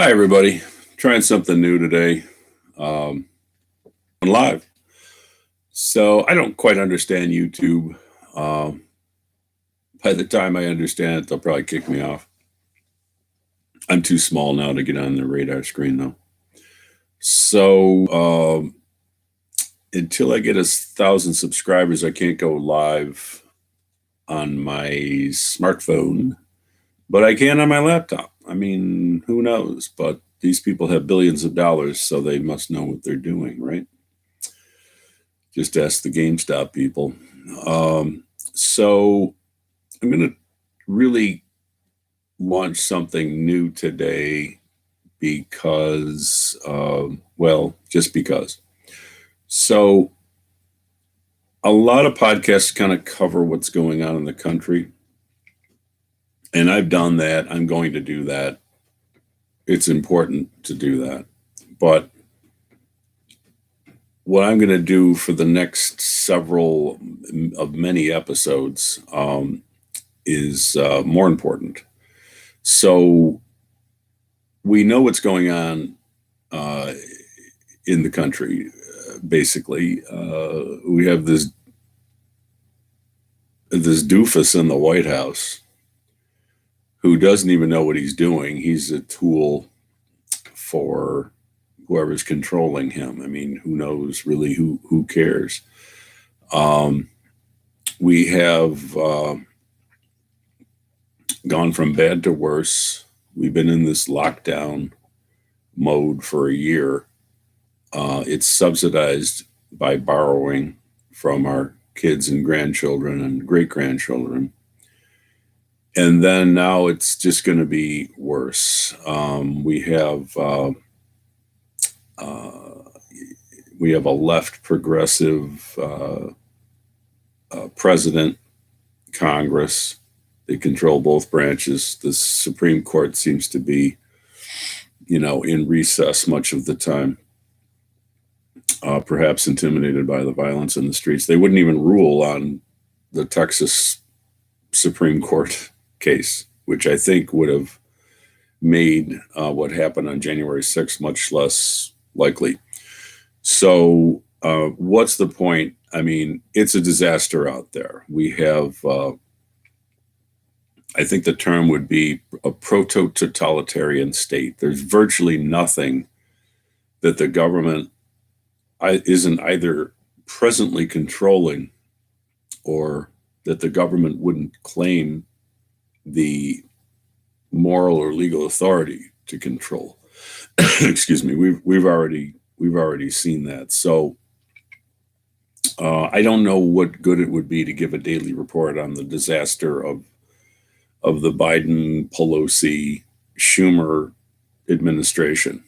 Hi, everybody. Trying something new today. Um, live. So I don't quite understand YouTube. Um, by the time I understand it, they'll probably kick me off. I'm too small now to get on the radar screen, though. So until I get 1,000 subscribers, I can't go live on my smartphone, but I can on my laptop. I mean, who knows? But these people have billions of dollars, so they must know what they're doing, right? Just ask the GameStop people. So I'm going to really launch something new today because, just because. So a lot of podcasts kind of cover what's going on in the country. And I've done that. I'm going to do that. It's important to do that. But what I'm going to do for the next several of many episodes is more important. So we know what's going on in the country. Basically, we have this doofus in the White House who doesn't even know what he's doing. He's a tool for whoever's controlling him. I mean, who knows really? Who cares? We have gone from bad to worse. We've been in this lockdown mode for a year. It's subsidized by borrowing from our kids and grandchildren and great-grandchildren. And then now it's just going to be worse. We have a left progressive president, Congress. They control both branches. The Supreme Court seems to be, in recess much of the time, perhaps intimidated by the violence in the streets. They wouldn't even rule on the Texas Supreme Court case, which I think would have made what happened on January 6th much less likely. So what's the point? I mean, it's a disaster out there. We have, I think the term would be a proto-totalitarian state. There's virtually nothing that the government isn't either presently controlling or that the government wouldn't claim the moral or legal authority to control. Excuse me. We've already seen that. So I don't know what good it would be to give a daily report on the disaster of the Biden, Pelosi, Schumer administration.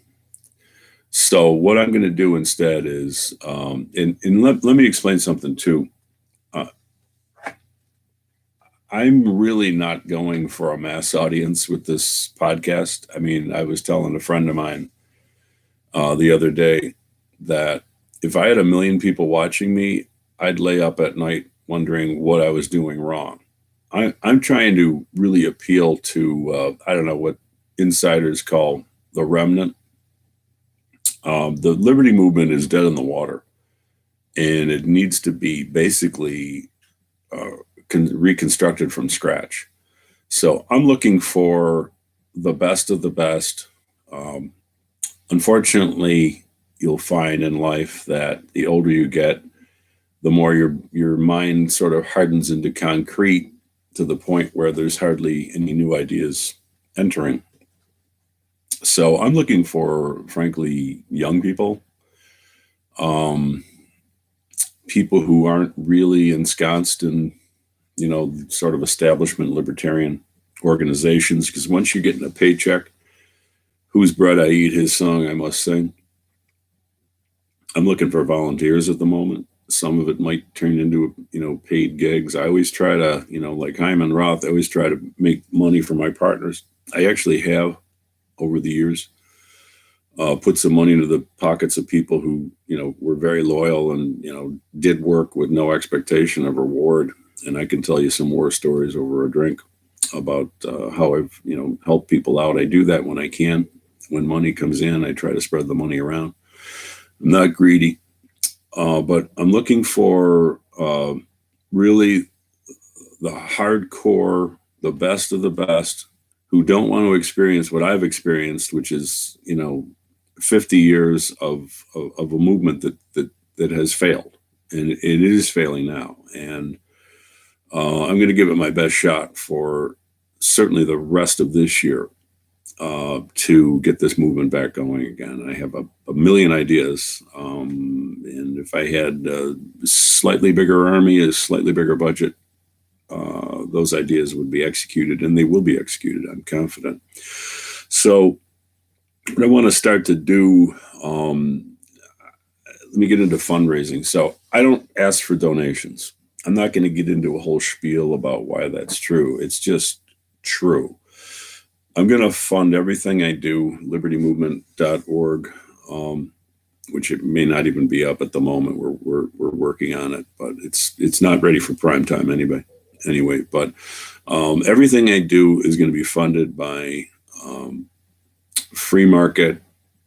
So what I'm going to do instead is, and let me explain something too. I'm really not going for a mass audience with this podcast. I mean, I was telling a friend of mine the other day that if I had 1 million people watching me, I'd lay up at night wondering what I was doing wrong. I'm trying to really appeal to, I don't know what insiders call the remnant. The liberty movement is dead in the water, and it needs to be basically reconstructed from scratch. So I'm looking for the best of the best. Unfortunately, you'll find in life that the older you get, the more your mind sort of hardens into concrete to the point where there's hardly any new ideas entering. So I'm looking for, frankly, young people, people who aren't really ensconced in, sort of establishment libertarian organizations. Because once you're getting a paycheck, whose bread I eat, his song I must sing. I'm looking for volunteers at the moment. Some of it might turn into, paid gigs. I always try to, like Hyman Roth, I always try to make money for my partners. I actually have, over the years, put some money into the pockets of people who, were very loyal and, did work with no expectation of reward. And I can tell you some war stories over a drink about how I've, helped people out. I do that when I can. When money comes in, I try to spread the money around. I'm not greedy, but I'm looking for really the hardcore, the best of the best, who don't want to experience what I've experienced, which is, 50 years of a movement that has failed, and it is failing now. And I'm going to give it my best shot for certainly the rest of this year to get this movement back going again. I have a million ideas, and if I had a slightly bigger army, a slightly bigger budget, those ideas would be executed, and they will be executed, I'm confident. So what I want to start to do, let me get into fundraising. So I don't ask for donations. I'm not going to get into a whole spiel about why that's true. It's just true. I'm going to fund everything I do, libertymovement.org, which it may not even be up at the moment. We're working on it, but it's not ready for prime time anyway. But everything I do is going to be funded by free market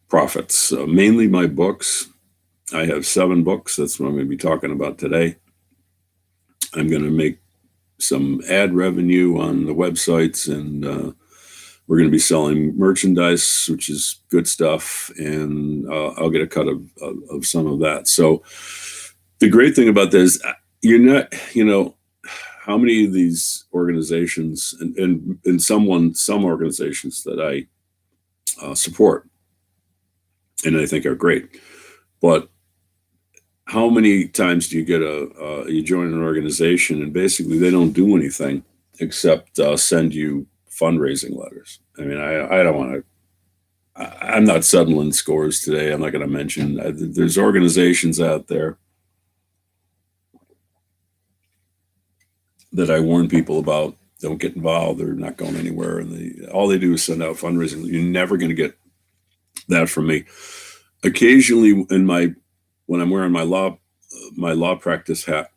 profits, mainly my books. I have 7 books. That's what I'm going to be talking about today. I'm going to make some ad revenue on the websites, and we're going to be selling merchandise, which is good stuff, and I'll get a cut of some of that. So the great thing about this, you're not, how many of these organizations and some organizations that I support and I think are great, but how many times do you get you join an organization and basically they don't do anything except send you fundraising letters? I mean, I don't want to, I'm not settling scores today. I'm not going to mention, there's organizations out there that I warn people about. Don't get involved. They're not going anywhere. And all they do is send out fundraising. You're never going to get that from me. Occasionally when I'm wearing my law practice hat,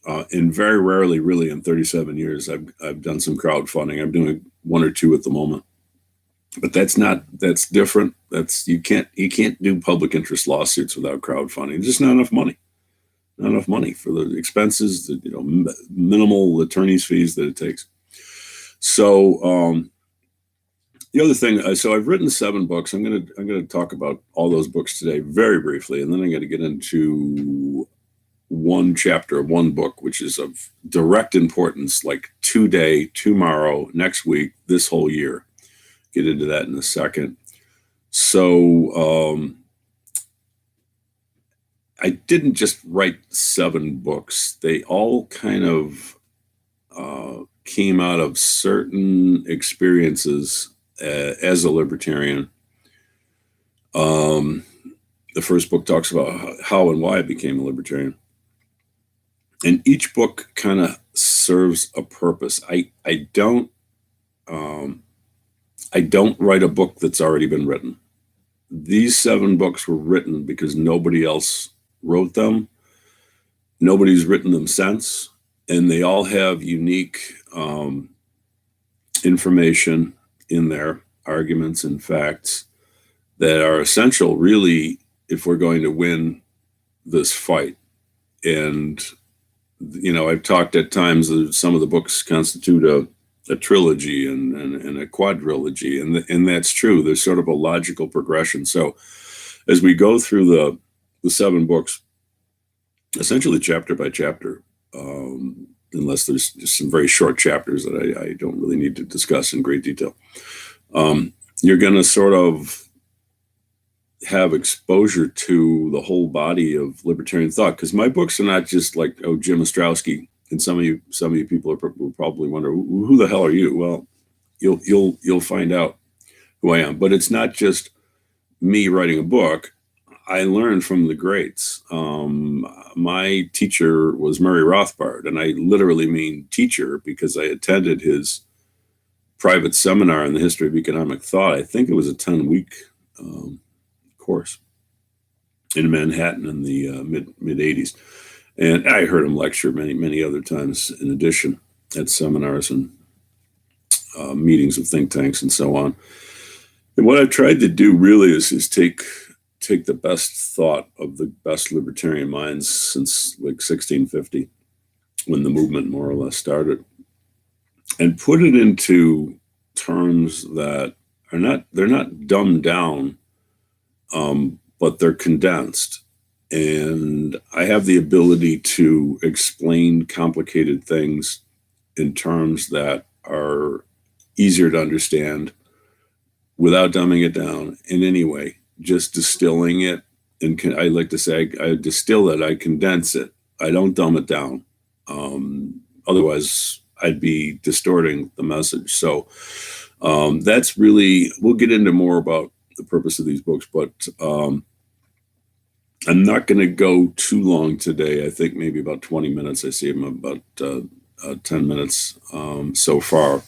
and very rarely, really, in 37 years, I've done some crowdfunding. I'm doing 1 or 2 at the moment, but that's different. You can't do public interest lawsuits without crowdfunding. There's just not enough money for the expenses, the minimal attorney's fees that it takes. So the other thing, so I've written 7 books. I'm gonna talk about all those books today very briefly, and then I'm going to get into one chapter of one book, which is of direct importance, like today, tomorrow, next week, this whole year. Get into that in a second. So I didn't just write 7 books. They all kind of came out of certain experiences as a libertarian. The first book talks about how and why I became a libertarian. And each book kind of serves a purpose. I don't write a book that's already been written. These 7 books were written because nobody else wrote them. Nobody's written them since, and they all have unique information in there, arguments and facts that are essential, really, if we're going to win this fight. And I've talked at times that some of the books constitute a trilogy and a quadrilogy, and that's true. There's sort of a logical progression. So as we go through the 7 books, essentially chapter by chapter, unless there's just some very short chapters that I don't really need to discuss in great detail, you're going to sort of have exposure to the whole body of libertarian thought, because my books are not just like, Jim Ostrowski. And some of you people will probably wonder, who the hell are you? Well, you'll find out who I am. But it's not just me writing a book. I learned from the greats. My teacher was Murray Rothbard, and I literally mean teacher because I attended his private seminar in the history of economic thought. I think it was a 10-week course in Manhattan in the mid 80s. And I heard him lecture many other times in addition at seminars and meetings of think tanks and so on. And what I've tried to do really is take the best thought of the best libertarian minds since like 1650, when the movement more or less started, and put it into terms that they're not dumbed down, but they're condensed. And I have the ability to explain complicated things in terms that are easier to understand without dumbing it down in any way, just distilling it. And I like to say, I distill it, I condense it. I don't dumb it down. Otherwise, I'd be distorting the message. So that's really, we'll get into more about the purpose of these books, but I'm not going to go too long today. I think maybe about 20 minutes. I see them about 10 minutes so far.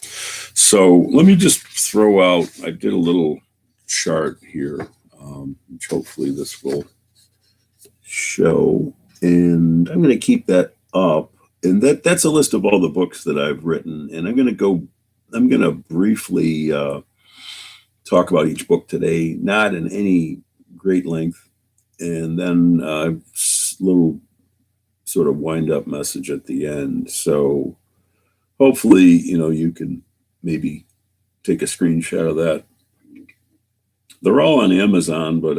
So let me just throw out, I did a little chart here, which hopefully this will show. And I'm going to keep that up. And that's a list of all the books that I've written. And I'm going to briefly talk about each book today, not in any great length. And then a little sort of wind up message at the end. So hopefully, you can maybe take a screenshot of that. They're all on Amazon, but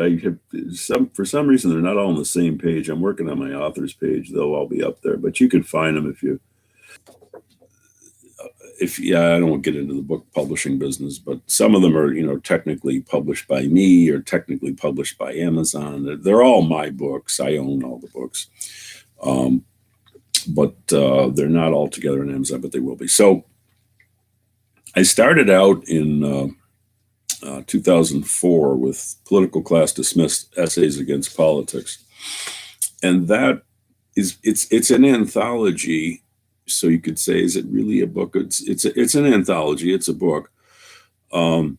for some reason, they're not all on the same page. I'm working on my author's page. They'll all be up there, but you can find them I don't want to get into the book publishing business, but some of them are, technically published by me or technically published by Amazon. They're all my books. I own all the books. But they're not all together on Amazon, but they will be. So I started out in 2004 with Political Class Dismissed: Essays Against Politics. And that it's an anthology. So you could say, is it really a book? It's an anthology. It's a book. And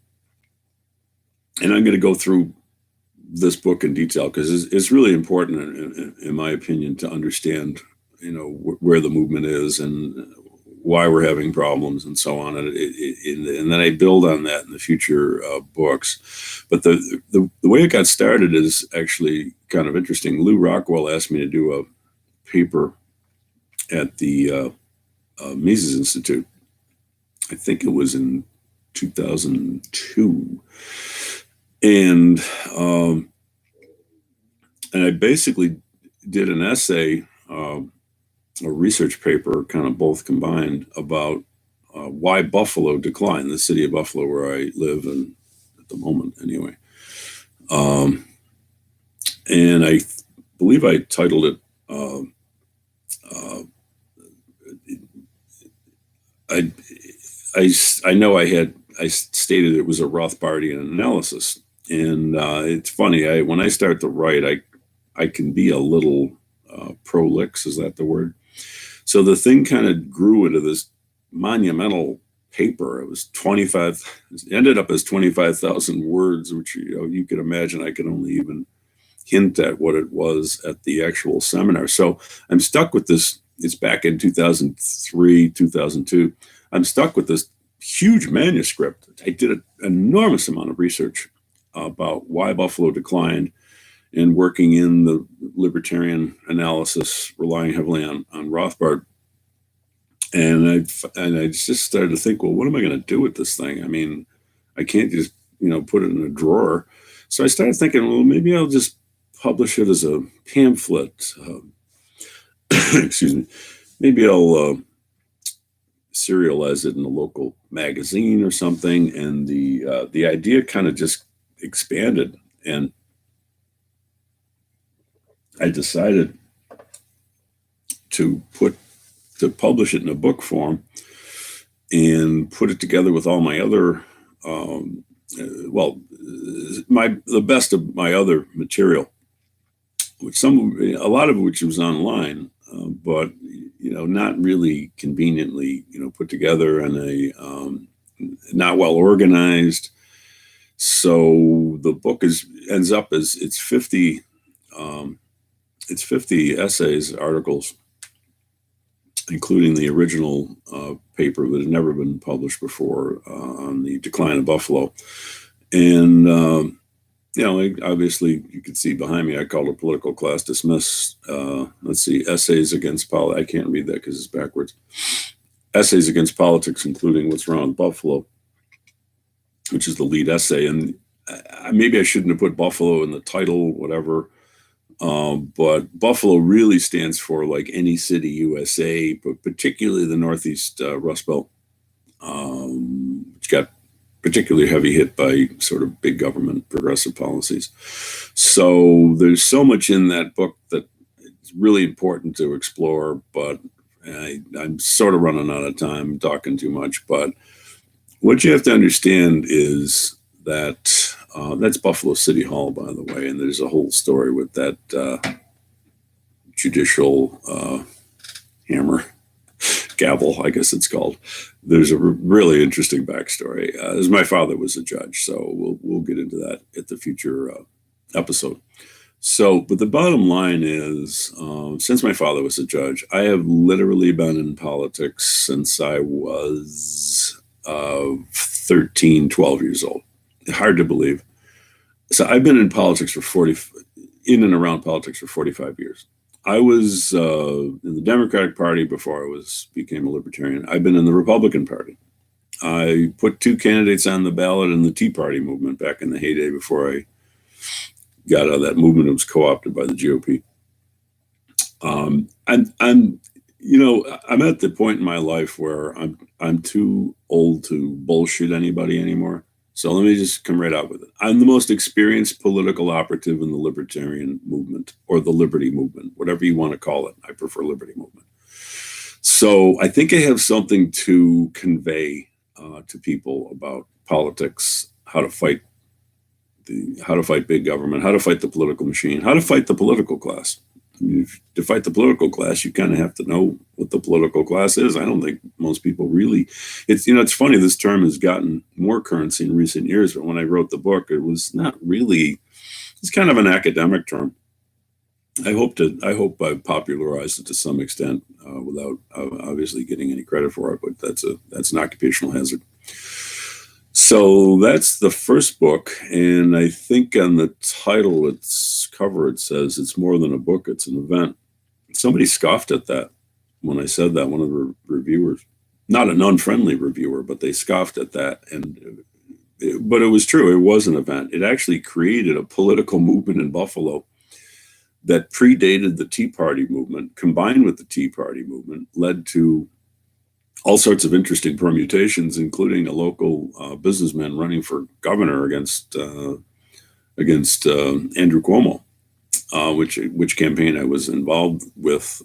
I'm going to go through this book in detail because it's really important, in my opinion, to understand, where the movement is and why we're having problems and so on. And then I build on that in the future books. But the way it got started is actually kind of interesting. Lou Rockwell asked me to do a paper at the Mises Institute. I think it was in 2002. And I basically did an essay, a research paper, kind of both combined, about why Buffalo declined, the city of Buffalo where I live, and at the moment anyway. And I believe I titled it, I know I stated it was a Rothbardian analysis. And it's funny, when I start to write, I can be a little prolix, is that the word? So the thing kind of grew into this monumental paper. It was ended up as 25,000 words, which you could imagine I could only even hint at what it was at the actual seminar. So I'm stuck with this. It's back in 2003, 2002. I'm stuck with this huge manuscript. I did an enormous amount of research about why Buffalo declined, and working in the libertarian analysis, relying heavily on Rothbard. And I just started to think, well, what am I going to do with this thing? I mean, I can't just, put it in a drawer. So I started thinking, well, maybe I'll just publish it as a pamphlet. Excuse me. Maybe I'll serialize it in a local magazine or something. And the idea kind of just expanded. And I decided to publish it in a book form and put it together with all my other, the best of my other material, a lot of which was online, but not really conveniently, put together and not well organized. So the book ends up as it's 50 essays, articles, including the original paper that had never been published before on the decline of Buffalo. And, obviously you can see behind me, I called it Political Class Dismiss. Let's see, Essays Against Politics. I can't read that because it's backwards. Essays Against Politics, including What's Wrong with Buffalo, which is the lead essay. And maybe I shouldn't have put Buffalo in the title, whatever. But Buffalo really stands for like any city USA, but particularly the Northeast Rust Belt, which got particularly heavy hit by sort of big government progressive policies. So there's so much in that book that it's really important to explore, but I'm sort of running out of time talking too much. But what you have to understand is that that's Buffalo City Hall, by the way, and there's a whole story with that judicial hammer, gavel, I guess it's called. There's a really interesting backstory. As my father was a judge, so we'll get into that at the future episode. So, but the bottom line is, since my father was a judge, I have literally been in politics since I was 13, 12 years old. Hard to believe. So I've been in politics for in and around politics for 45 years. I was in the Democratic Party before I became a libertarian. I've been in the Republican Party. I put 2 candidates on the ballot in the Tea Party movement back in the heyday before I got out of that movement. It was co-opted by the GOP. I'm at the point in my life where I'm too old to bullshit anybody anymore. So let me just come right out with it. I'm the most experienced political operative in the libertarian movement, or the liberty movement, whatever you want to call it. I prefer liberty movement. So I think I have something to convey to people about politics, how to fight big government, how to fight the political machine, how to fight the political class. To fight the political class, you kind of have to know what the political class is. I don't think most people really. It's funny. This term has gotten more currency in recent years, but when I wrote the book, it was not really. It's kind of an academic term. I hope I've popularized it to some extent without obviously getting any credit for it. But that's an occupational hazard. So that's the first book, and I think on the title, its cover, it says it's more than a book, it's an event. Somebody scoffed at that when I said that, one of the reviewers, not an unfriendly reviewer, but they scoffed at that. But it was true, it was an event. It actually created a political movement in Buffalo that predated the Tea Party movement, combined with the Tea Party movement, led to all sorts of interesting permutations, including a local businessman running for governor against Andrew Cuomo, which campaign I was involved with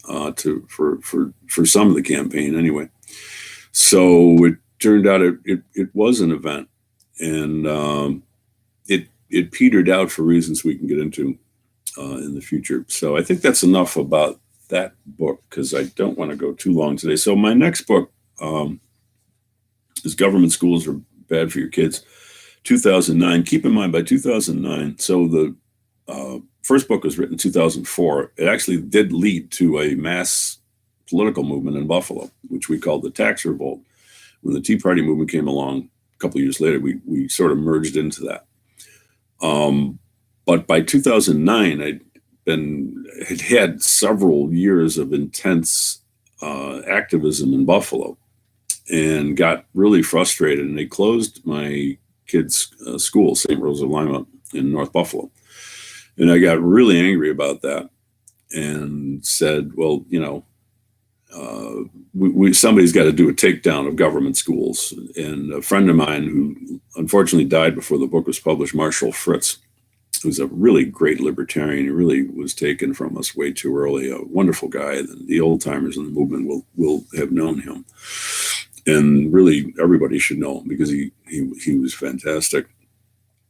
for some of the campaign anyway. So it turned out it was an event, and it petered out for reasons we can get into in the future. So I think that's enough about that book, because I don't want to go too long today. So my next book is Government Schools Are Bad for Your Kids, 2009. Keep in mind, by 2009, so the first book was written in 2004. It actually did lead to a mass political movement in Buffalo, which we called the Tax Revolt. When the Tea Party movement came along a couple of years later, we sort of merged into that. But by 2009, had had several years of intense activism in Buffalo, and got really frustrated, and they closed my kids' school, St. Rose of Lima, in North Buffalo. And I got really angry about that and said, well, somebody's got to do a takedown of government schools. And a friend of mine who unfortunately died before the book was published, Marshall Fritz, who's a really great libertarian. He really was taken from us way too early. A wonderful guy. The old timers in the movement will have known him. And really, everybody should know him, because he was fantastic.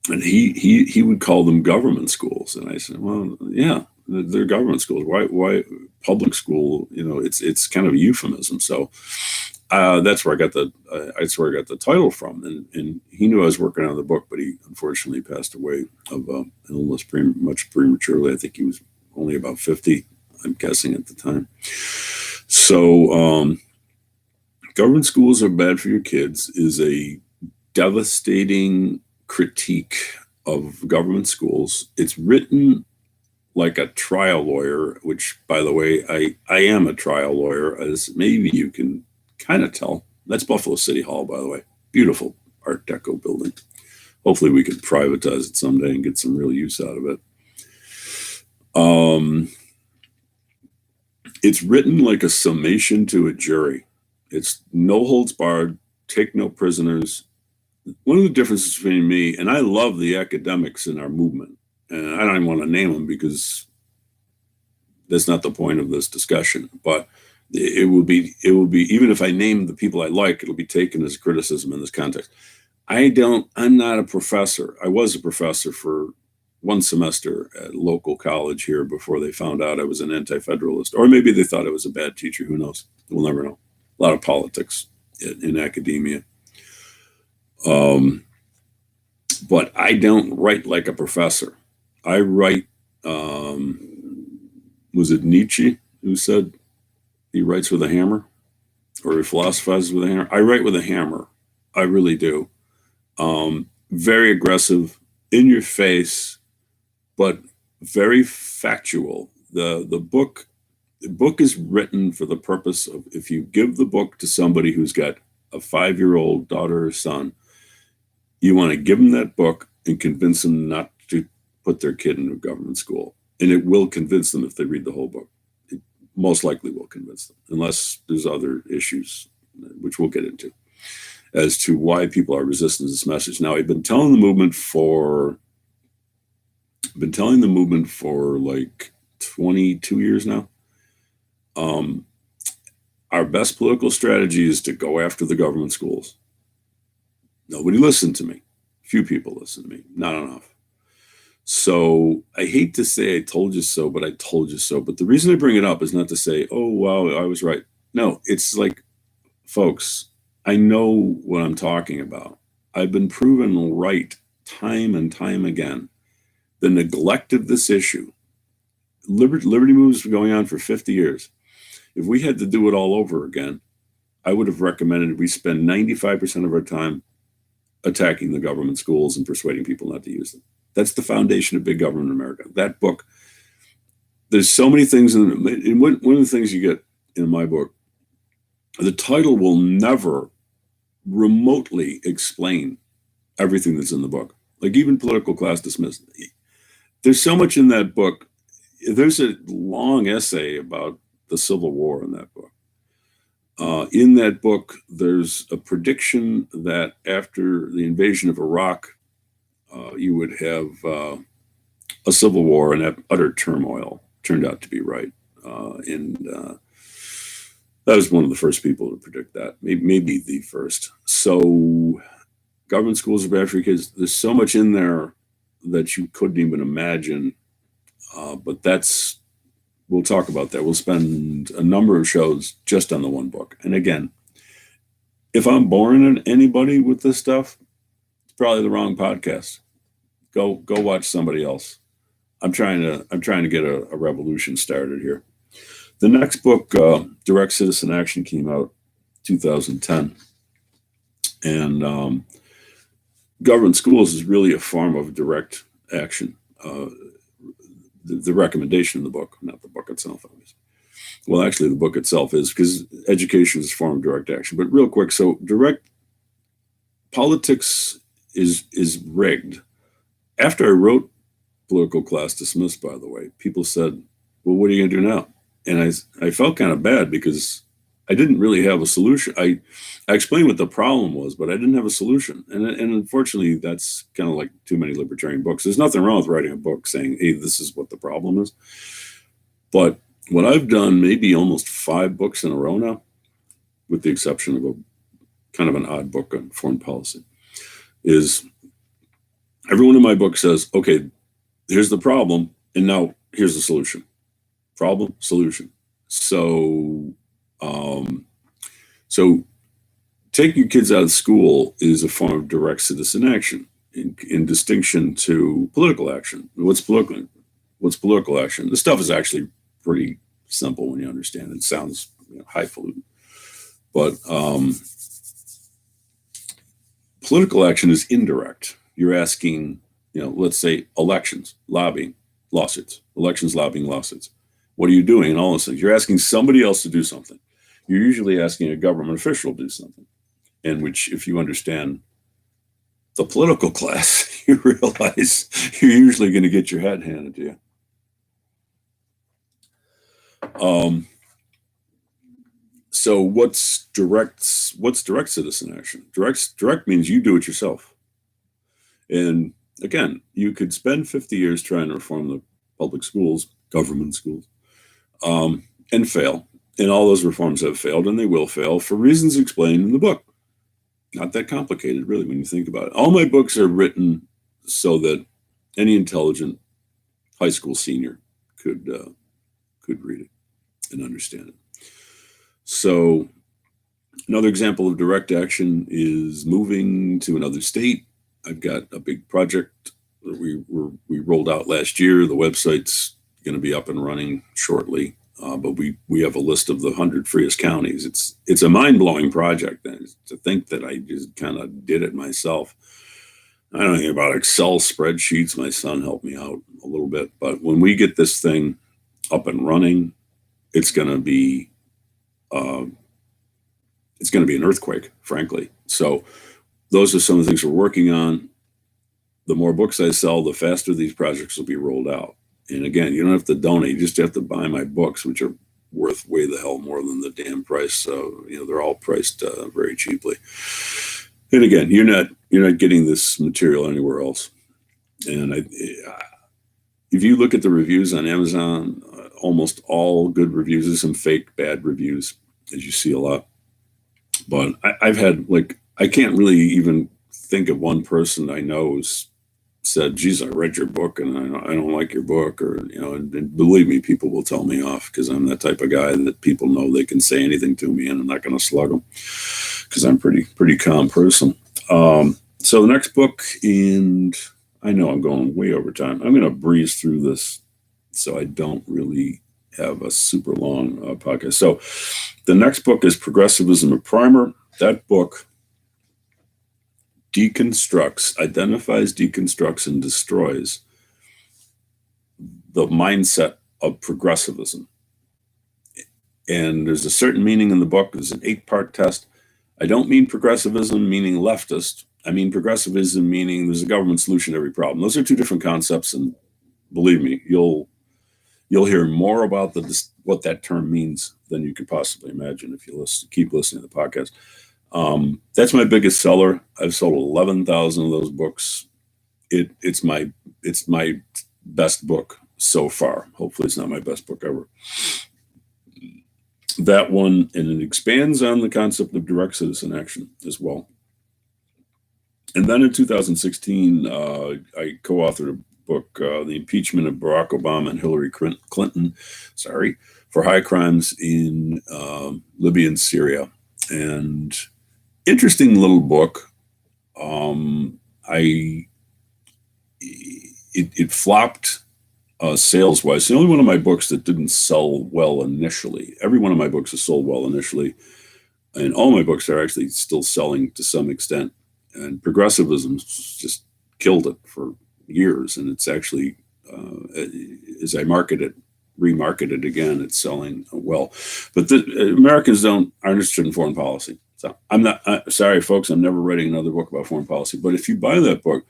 And he would call them government schools. And I said, well, yeah, they're government schools. Why public school? It's kind of a euphemism. So that's where I got the title from. And he knew I was working on the book, but he unfortunately passed away of an illness much prematurely. I think he was only about 50, I'm guessing, at the time. So Government Schools Are Bad for Your Kids is a devastating critique of government schools. It's written like a trial lawyer, which, by the way, I am a trial lawyer, as maybe you can kind of tell. That's Buffalo City Hall, by the way. Beautiful Art Deco building. Hopefully we can privatize it someday and get some real use out of it. It's written like a summation to a jury. It's no holds barred, take no prisoners. One of the differences between me, and I love the academics in our movement, and I don't even want to name them because that's not the point of this discussion, but it will be, even if I name the people I like, it'll be taken as criticism in this context. I'm not a professor. I was a professor for one semester at a local college here before they found out I was an anti-federalist, or maybe they thought I was a bad teacher. Who knows? We'll never know. A lot of politics in academia. But I don't write like a professor. I write, was it Nietzsche who said he writes with a hammer, or he philosophizes with a hammer? I write with a hammer. I really do. Very aggressive, in your face, but very factual. The book is written for the purpose of, if you give the book to somebody who's got a 5-year-old daughter or son, you want to give them that book and convince them not to put their kid in a government school. And it will convince them if they read the whole book. It most likely will convince them, unless there's other issues, which we'll get into, as to why people are resistant to this message. Now, I've been telling the movement for like 22 years now. Our best political strategy is to go after the government schools. Nobody listened to me. Few people listened to me, not enough. So I hate to say I told you so, but I told you so. But the reason I bring it up is not to say, oh, wow, I was right. No, it's like, folks, I know what I'm talking about. I've been proven right time and time again. The neglect of this issue, Liberty moves going on for 50 years. If we had to do it all over again, I would have recommended we spend 95% of our time attacking the government schools and persuading people not to use them. That's the foundation of big government in America. That book, there's so many things in it. And one of the things you get in my book, the title will never remotely explain everything that's in the book. Like even political class dismissed. There's so much in that book. There's a long essay about the Civil War in that book. In that book, there's a prediction that after the invasion of Iraq, you would have a civil war, and that utter turmoil turned out to be right. And that was one of the first people to predict that, maybe the first. So government schools are bad for kids. There's so much in there that you couldn't even imagine. But we'll talk about that. We'll spend a number of shows just on the one book. And again, if I'm boring anybody with this stuff, it's probably the wrong podcast. Go watch somebody else. I'm trying to get a revolution started here. The next book, Direct Citizen Action, came out 2010. And government schools is really a form of direct action. The recommendation in the book, not the book itself, obviously. Well, actually, the book itself is, because education is a form of direct action. But real quick, so direct politics is rigged. After I wrote Political Class Dismissed, by the way, people said, well, what are you going to do now? And I felt kind of bad because I didn't really have a solution. I explained what the problem was, but I didn't have a solution. And unfortunately, that's kind of like too many libertarian books. There's nothing wrong with writing a book saying, hey, this is what the problem is. But what I've done, maybe almost 5 books in a row now, with the exception of a kind of an odd book on foreign policy, is every one of my books says, okay, here's the problem, and now here's the solution. Problem, solution. So taking your kids out of school is a form of direct citizen action in distinction to political action. What's political action? This stuff is actually pretty simple when you understand it. It sounds highfalutin. But political action is indirect. you're asking, let's say elections, lobbying, lawsuits, elections, lobbying, lawsuits. What are you doing? And all those things. You're asking somebody else to do something. You're usually asking a government official to do something. In which, if you understand the political class, you realize you're usually going to get your head handed to you. So what's direct citizen action? Direct means you do it yourself. And again, you could spend 50 years trying to reform the public schools, government schools, and fail. And all those reforms have failed, and they will fail for reasons explained in the book. Not that complicated, really, when you think about it. All my books are written so that any intelligent high school senior could read it and understand it. So another example of direct action is moving to another state. I've got a big project that we rolled out last year. The website's going to be up and running shortly, but we have a list of the 100 freest counties. It's a mind-blowing project. And to think that I just kind of did it myself. I don't know anything about Excel spreadsheets. My son helped me out a little bit, but when we get this thing up and running, it's going to be an earthquake, frankly. So those are some of the things we're working on. The more books I sell, the faster these projects will be rolled out. And again, you don't have to donate; you just have to buy my books, which are worth way the hell more than the damn price. So they're all priced very cheaply. And again, you're not getting this material anywhere else. And if you look at the reviews on Amazon, almost all good reviews. There's some fake bad reviews, as you see a lot. But I've had I can't really even think of one person I know who's said, geez, I read your book and I don't like your book, or, and believe me, people will tell me off because I'm that type of guy that people know they can say anything to me and I'm not going to slug them because I'm pretty calm person. So the next book, and I know I'm going way over time. I'm going to breeze through this so I don't really have a super long podcast. So the next book is Progressivism of Primer. That book identifies, deconstructs, and destroys the mindset of progressivism. And there's a certain meaning in the book. There's an 8-part test. I don't mean progressivism meaning leftist. I mean progressivism meaning there's a government solution to every problem. Those are two different concepts, and believe me, you'll hear more about what that term means than you could possibly imagine if you keep listening to the podcast. That's my biggest seller. I've sold 11,000 of those books. It's my best book so far. Hopefully it's not my best book ever. That one, and it expands on the concept of direct citizen action as well. And then in 2016, I co-authored a book, The Impeachment of Barack Obama and Hillary Clinton, for high crimes in Libya and Syria. And interesting little book. It flopped sales-wise. It's the only one of my books that didn't sell well initially. Every one of my books has sold well initially, and all my books are actually still selling to some extent. And progressivism just killed it for years, and it's actually, as I remarket it again, it's selling well. But the Americans aren't interested in foreign policy. So I'm not, sorry, folks, I'm never writing another book about foreign policy. But if you buy that book,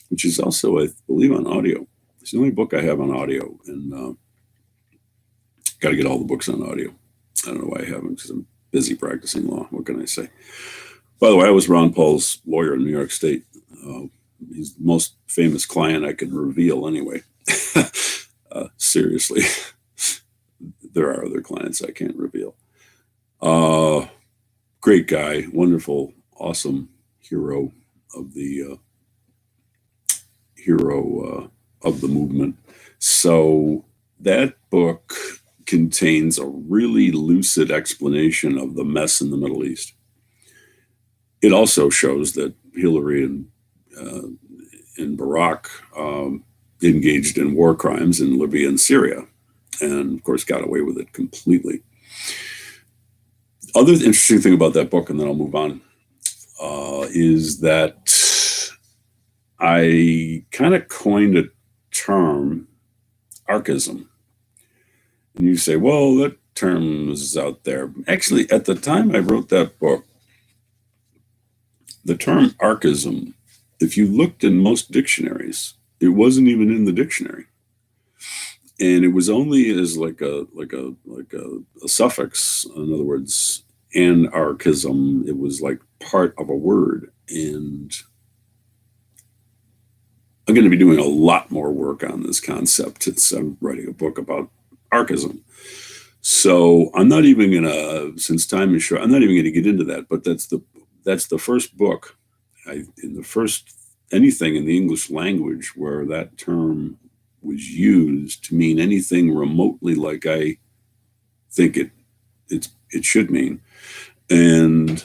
which is also, I believe, on audio, it's the only book I have on audio, and got to get all the books on audio. I don't know why I haven't, because I'm busy practicing law. What can I say? By the way, I was Ron Paul's lawyer in New York State. He's the most famous client I can reveal anyway. Seriously. There are other clients I can't reveal. Great guy, wonderful, awesome hero of the movement. So that book contains a really lucid explanation of the mess in the Middle East. It also shows that Hillary and Barack engaged in war crimes in Libya and Syria, and of course got away with it completely. Other interesting thing about that book, and then I'll move on, is that I kind of coined a term, archism. And you say, well, that term is out there. Actually, at the time I wrote that book, the term archism, if you looked in most dictionaries, it wasn't even in the dictionary. And it was only as like a suffix. In other words, anarchism, it was like part of a word. And I'm going to be doing a lot more work on this concept since I'm writing a book about archism. So I'm not even going to, since time is short, I'm not even going to get into that. But that's the first book, in the first anything in the English language where that term was used to mean anything remotely like I think it should mean. And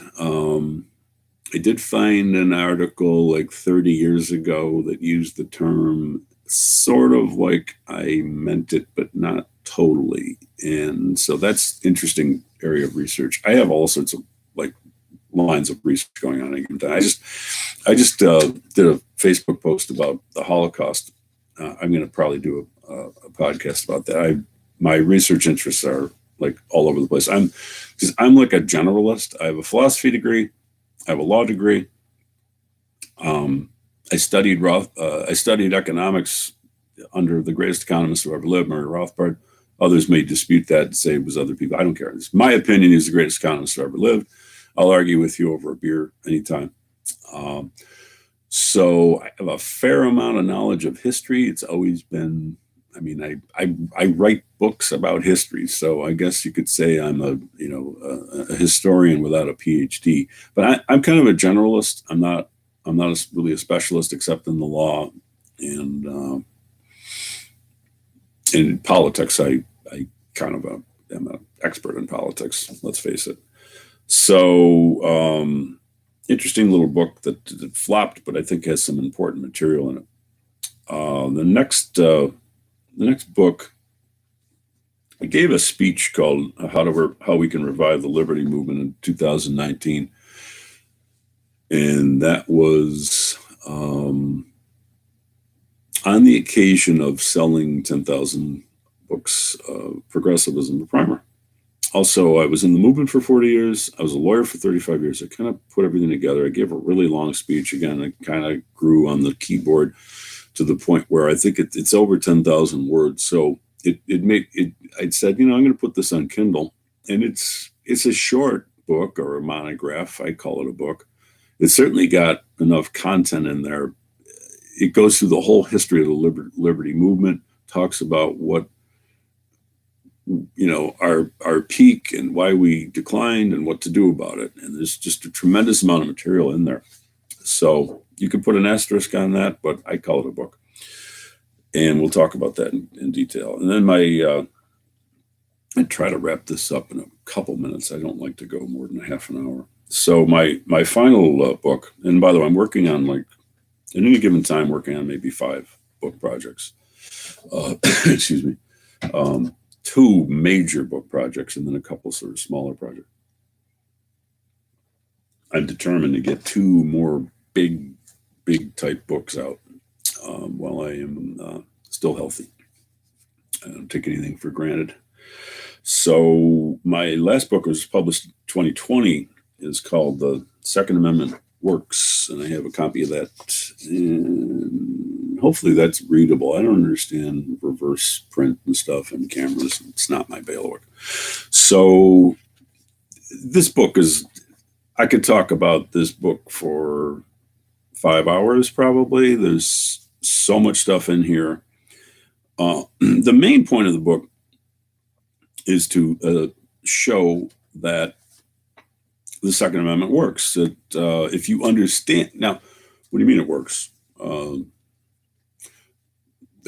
I did find an article like 30 years ago that used the term sort of like I meant it, but not totally. And so that's interesting area of research. I have all sorts of like lines of research going on. I just did a Facebook post about the Holocaust. I'm going to probably do a podcast about that. My research interests are like all over the place. I'm like a generalist. I have a philosophy degree. I have a law degree. I studied economics under the greatest economist who ever lived, Murray Rothbard. Others may dispute that and say it was other people. I don't care. It's my opinion. He's the greatest economist who ever lived. I'll argue with you over a beer anytime. So I have a fair amount of knowledge of history. It's always been, I mean, I write books about history, so I guess you could say I'm a historian without a PhD. But I'm kind of a generalist. I'm not really a specialist except in the law and in politics. I kind of am an expert in politics. Let's face it. So interesting little book that flopped, but I think has some important material in it. The next book, I gave a speech called How We Can Revive the Liberty Movement in 2019. And that was on the occasion of selling 10,000 books, Progressivism of Primer. Also, I was in the movement for 40 years. I was a lawyer for 35 years. I kind of put everything together. I gave a really long speech. Again, I kind of grew on the keyboard to the point where I think it's over 10,000 words. So I said, I'm going to put this on Kindle. And it's a short book or a monograph. I call it a book. It's certainly got enough content in there. It goes through the whole history of the liberty movement, talks about what our peak and why we declined and what to do about it. And there's just a tremendous amount of material in there. So you could put an asterisk on that, but I call it a book. And we'll talk about that in detail. And then I try to wrap this up in a couple minutes. I don't like to go more than a half an hour. So my final book, and by the way, I'm working on at any given time, working on maybe 5 book projects. Excuse me. 2 major book projects and then a couple sort of smaller projects. I'm determined to get 2 more big type books out while I am still healthy. I don't take anything for granted. So my last book was published in 2020. Is called The Second Amendment Works, and I have a copy of that. And hopefully that's readable. I don't understand reverse print and stuff and cameras. It's not my bailiwick. So this book I could talk about this book for 5 hours probably. There's so much stuff in here. The main point of the book is to show that the Second Amendment works. That if you understand, now, what do you mean it works? The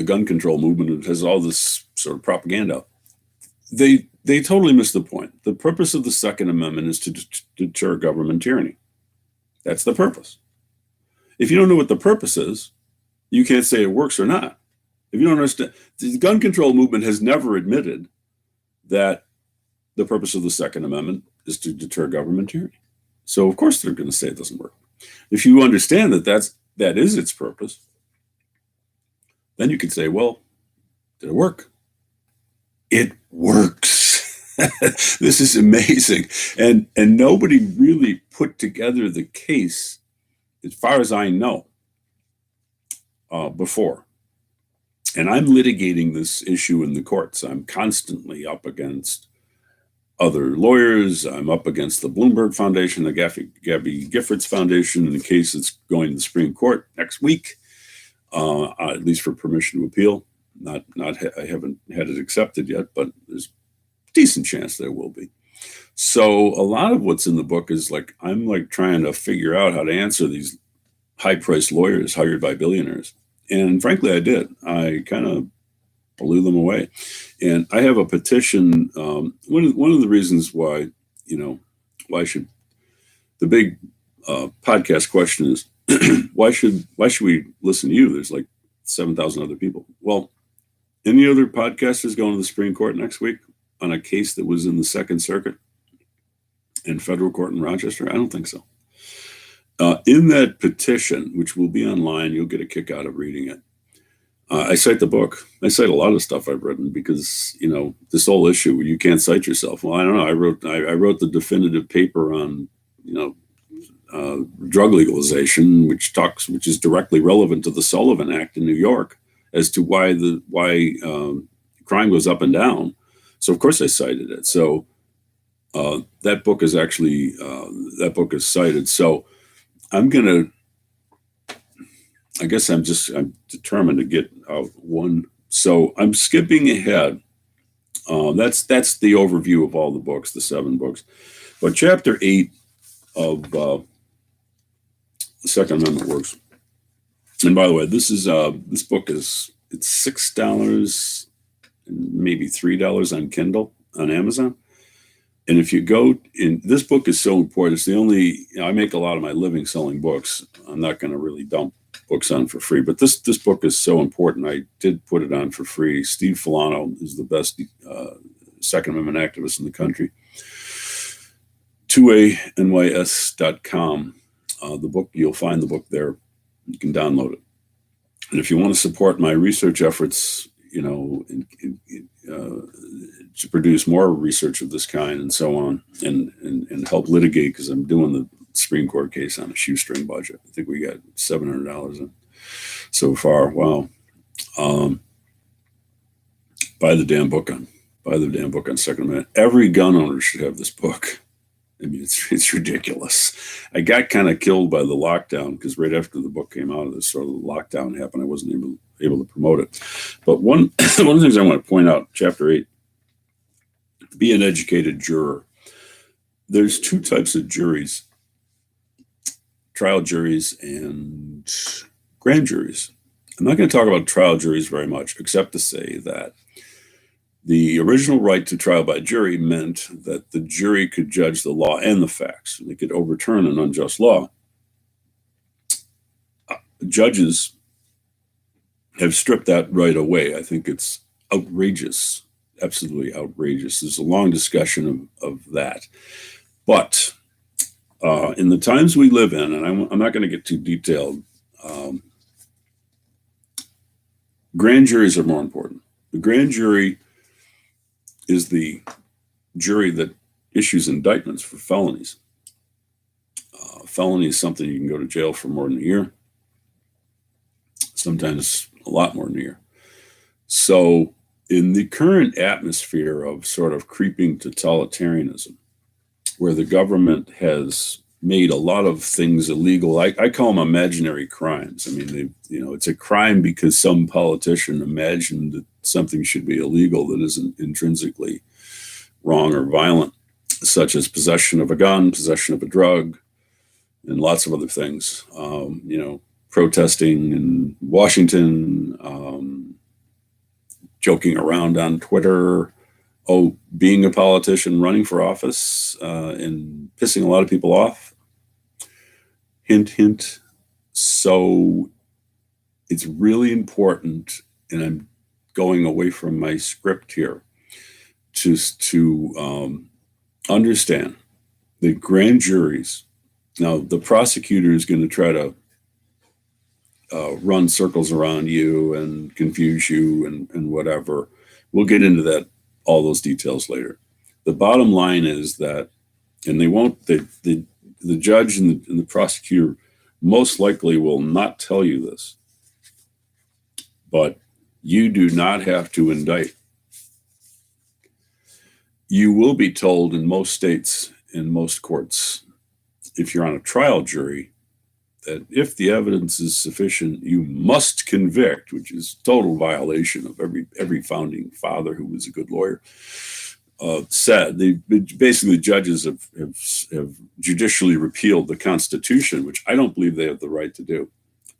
gun control movement has all this sort of propaganda. They totally miss the point. The purpose of the Second Amendment is to deter government tyranny. That's the purpose. If you don't know what the purpose is, you can't say it works or not. If you don't understand, the gun control movement has never admitted that the purpose of the Second Amendment is to deter government tyranny. So of course they're going to say it doesn't work. If you understand that that's that is its purpose, then you could say, well, did it work? It works. This is amazing. And nobody really put together the case, as far as I know, before. And I'm litigating this issue in the courts. I'm constantly up against other lawyers. I'm up against the Bloomberg Foundation, the Gabby Giffords Foundation, in a case that's going to the Supreme Court next week, at least for permission to appeal. I haven't had it accepted yet, but there's a decent chance there will be. So a lot of what's in the book is like, I'm like trying to figure out how to answer these high-priced lawyers hired by billionaires. And frankly, I did. I kind of blew them away. And I have a petition. One of the reasons why, why should the big podcast question is, why should we listen to you? There's like 7,000 other people. Well, any other podcasters going to the Supreme Court next week on a case that was in the Second Circuit in federal court in Rochester? I don't think so. In that petition, which will be online, you'll get a kick out of reading it. I cite the book. I cite a lot of stuff I've written because, this whole issue where you can't cite yourself. Well, I don't know. I wrote the definitive paper on, drug legalization, which is directly relevant to the Sullivan Act in New York as to why crime goes up and down. So of course I cited it. So that book is cited. So I'm determined to get out one. So I'm skipping ahead. That's the overview of all the books, the 7 books. But chapter 8 of the Second Amendment works. And by the way, this book it's $6 and maybe $3 on Kindle on Amazon. And if you go in, this book is so important. It's the only, I make a lot of my living selling books. I'm not going to really dump books on for free, but this book is so important. I did put it on for free. Steve Filano is the best Second Amendment activist in the country. 2anys.com. The book, you'll find the book there. You can download it. And if you want to support my research efforts, to produce more research of this kind and so on, and help litigate, because I'm doing the Supreme Court case on a shoestring budget. I think we got $700 in so far. Wow. Buy the damn book on Second Amendment. Every gun owner should have this book. I mean, it's ridiculous. I got kind of killed by the lockdown because right after the book came out, this sort of lockdown happened. I wasn't able to promote it. But one of the things I want to point out, chapter 8, be an educated juror. There's 2 types of juries: trial juries and grand juries. I'm not going to talk about trial juries very much, except to say that the original right to trial by jury meant that the jury could judge the law and the facts. They could overturn an unjust law. Judges have stripped that right away. I think it's outrageous, absolutely outrageous. There's a long discussion of that. But in the times we live in, and I'm not going to get too detailed, grand juries are more important. The grand jury is the jury that issues indictments for felonies. Felony is something you can go to jail for more than a year, sometimes a lot more than a year. So in the current atmosphere of sort of creeping totalitarianism, where the government has made a lot of things illegal, I call them imaginary crimes. I mean, it's a crime because some politician imagined that something should be illegal that isn't intrinsically wrong or violent, such as possession of a gun, possession of a drug, and lots of other things. Protesting in Washington, joking around on Twitter, being a politician, running for office, and pissing a lot of people off. Hint, hint. So it's really important, and I'm going away from my script here, to understand that grand juries, now the prosecutor is going to try to run circles around you and confuse you and whatever. We'll get into that, all those details later. The bottom line is that, and they won't, the judge and the prosecutor most likely will not tell you this, but you do not have to indict. You will be told in most states, in most courts, if you're on a trial jury, that if the evidence is sufficient, you must convict, which is total violation of every founding father who was a good lawyer said. Basically, judges have judicially repealed the Constitution, which I don't believe they have the right to do,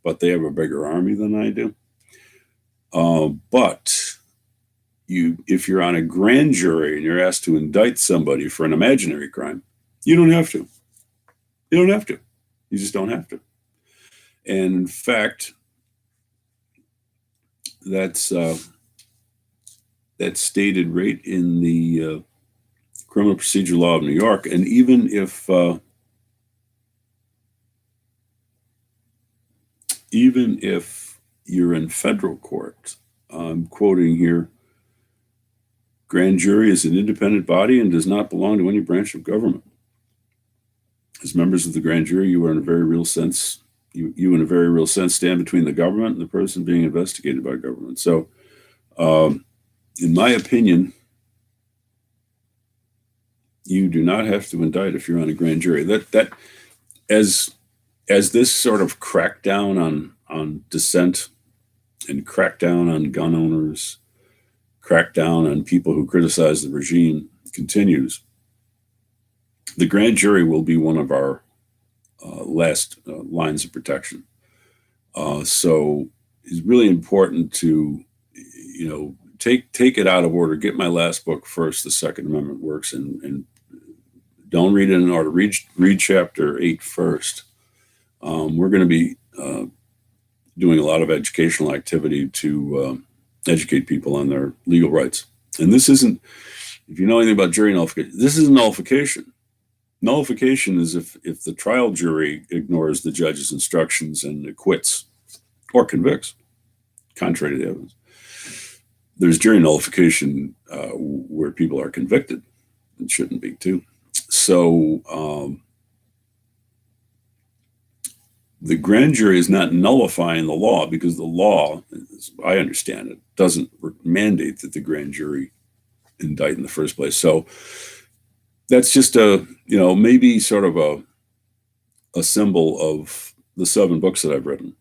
but they have a bigger army than I do. But if you're on a grand jury and you're asked to indict somebody for an imaginary crime, you don't have to. You don't have to. You just don't have to. And in fact, that's stated right in the Criminal Procedure Law of New York. And even if you're in federal court, I'm quoting here, grand jury is an independent body and does not belong to any branch of government. As members of the grand jury, you are in a very real sense, you in a very real sense stand between the government and the person being investigated by government. So, in my opinion, you do not have to indict if you're on a grand jury. That as this sort of crackdown on dissent and crackdown on gun owners, crackdown on people who criticize the regime continues, the grand jury will be one of our last lines of protection. So it's really important to, take it out of order. Get my last book first, The Second Amendment Works, and don't read it in order. Read chapter 8 first. We're going to be doing a lot of educational activity to educate people on their legal rights. And this isn't, if you know anything about jury nullification, this is nullification. Nullification is if the trial jury ignores the judge's instructions and acquits or convicts, contrary to the evidence. There's jury nullification where people are convicted. It shouldn't be too. So the grand jury is not nullifying the law, because the law, as I understand it, doesn't mandate that the grand jury indict in the first place. So that's just maybe sort of a symbol of the 7 books that I've written.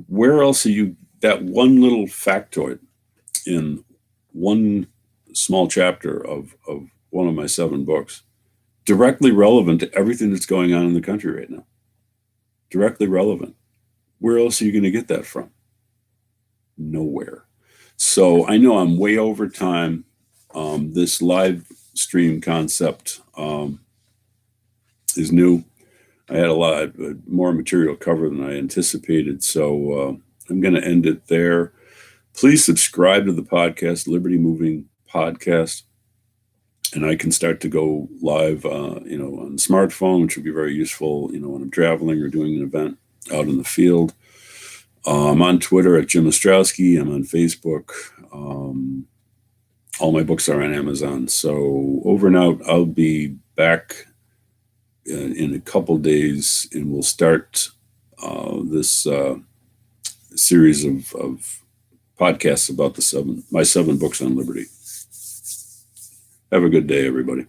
Where else are you, that one little factoid in one small chapter of one of my 7 books, directly relevant to everything that's going on in the country right now? Directly relevant. Where else are you going to get that from? Nowhere. So I know I'm way over time. This live stream concept is new. I had a lot more material covered than I anticipated, so I'm going to end it there. Please subscribe to the podcast, Liberty Moving Podcast, and I can start to go live, on the smartphone, which would be very useful, when I'm traveling or doing an event out in the field. I'm on Twitter at Jim Ostrowski. I'm on Facebook. All my books are on Amazon. So over and out, I'll be back in a couple days, and we'll start this series of podcasts about my 7 books on liberty. Have a good day, everybody.